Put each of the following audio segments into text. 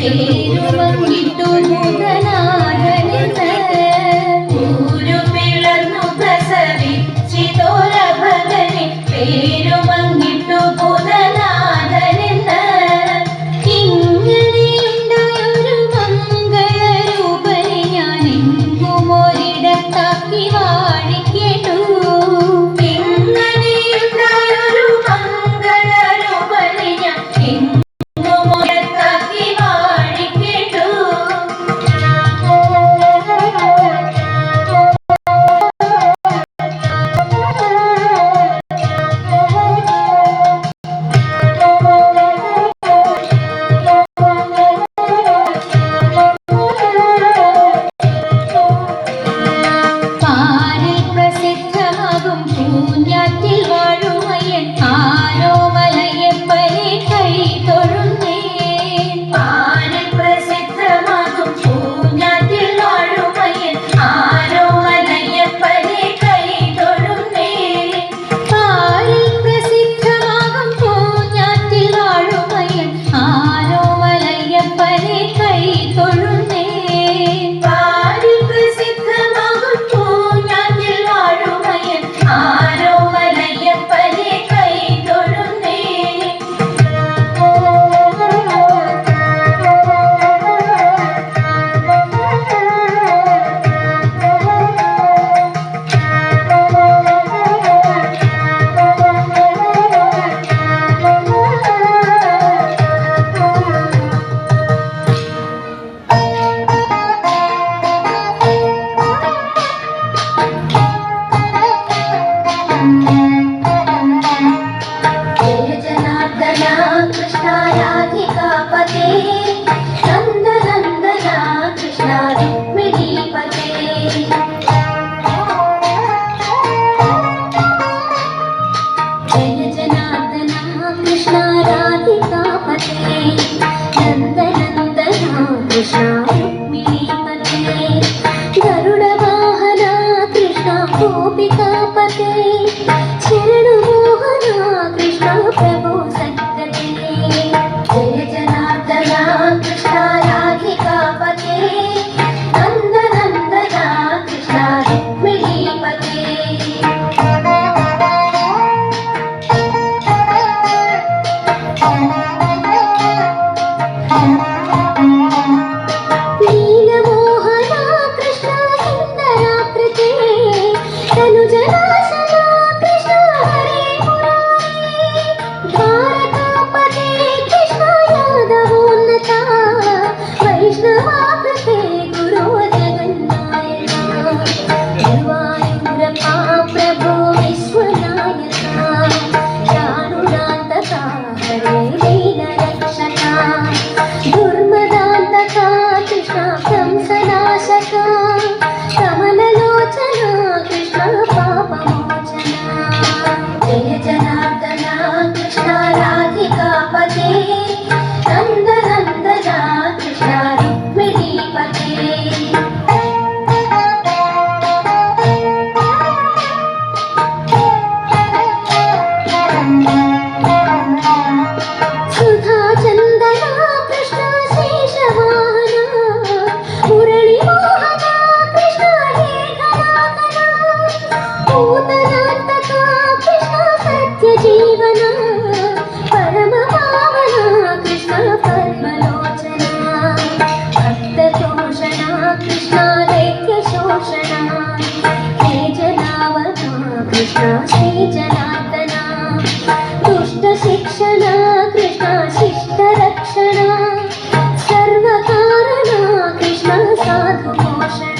പേരുമങ്ങിട്ടു ഭൂതനാഥനെന്ന് ഊരു പിളർന്നു പ്രസവിച്ചിതോര ഭഗനെ പേരുമങ്ങിട്ടു ഭൂതനാഥനെന്ന് ഇങ്ങനെയുണ്ടായൊരു മംഗളരൂപനെ ഞാൻ എങ്ങുമൊരിടത്താക്കി വാഴിക്കേണ്ടു. ഇങ്ങനെയുണ്ടായൊരു മംഗളരൂപനെ ഞാൻ എങ്ങുമൊരിടത്താക്കി വാഴിക്കേണ്ടു. പാരിൽ പ്രസിദ്ധമാകും പൂഞ്ഞാറ്റിൽ വാഴുമയ്യൻ ആരോമലയപ്പനെ കൈ തൊഴുന്നേൻ. പാരിൽ പ്രസിദ്ധമാകും പൂഞ്ഞാറ്റിൽ വാഴുമയ്യൻ ആരോമലയപ്പനെ കൈ തൊഴുന്നേൻ. പാരിൽ പ്രസിദ്ധമാകും പൂഞ്ഞാറ്റിൽ വാഴുമയ്യൻ ആരോമലയപ്പനെ കൈ തൊഴുന്നേൻ. പാരിൽ പ്രസിദ്ധമാകും പൂഞ്ഞാറ്റിൽ വാഴുമയ്യൻ ആരോമലയപ്പനെ കൈ തൊഴുന്നേൻ. ജയ ജനാർദ്ദന കൃഷ്ണ രാധികാപതേ നന്ദനന്ദന കൃഷ്ണ രുക്മിണീപതേ. ജയ ജനാർദ്ദന കൃഷ്ണ രാധികാപതേ നന്ദനന്ദന കൃഷ്ണ രുക്മിണീപതേ. ഗരുഡവാഹന കൃഷ്ണ ഗോപികാപതേ ശരണമോഹന കൃഷ്ണ പ്രഭോ സദ്ഗതേ. ജയ ജനാർദ്ദന കൃഷ്ണ രാധികാപതേ നന്ദനന്ദന കൃഷ്ണ രുക്മിണീപതേ. നീലമോഹന കൃഷ്ണ സുന്ദരാകൃതേ തനുജനാശന കൃഷ്ണ ഹരേ മുരാരേ. ദ്വാരകാപതേ കൃഷ്ണ യാദവോന്നത വൈഷ്ണവാകൃതേ ഗുരോ ജഗന്നായക. ഗുരുവായൂരപ്പ പ്രഭോ വിശ്വനായക കാരുണാന്തക ഹരേ ദീനരക്ഷക. ദുർമദാന്തക കൃഷ്ണ कंसनाशक कमललोचन कृष्ण पापमोचन. जय जनार्दन कृष्ण राधिकापते नन्दनन्दन कृष्ण रुक्मिणीपते. सुधाचन्दन कृष्ण शेषवाहन मुरळीमोहन कृष्ण हे घनाघन. पूतनान्तक कृष्ण सत्यजीवन परमपावन कृष्ण पद्मलोचन. भक्ततोषण कृष्ण दैत्यशोषण हे जनावना कृष्ण श्रीजनार्दन. दुष्टशिक्षण कृष्ण शिष्टरक्षण सर्वकारण कृष्ण साधुपोषण.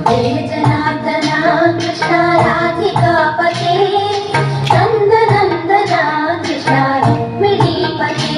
जय जनार्दन कृष्ण राधिकापते नन्दनन्दन कृष्ण रुक्मिणीपते.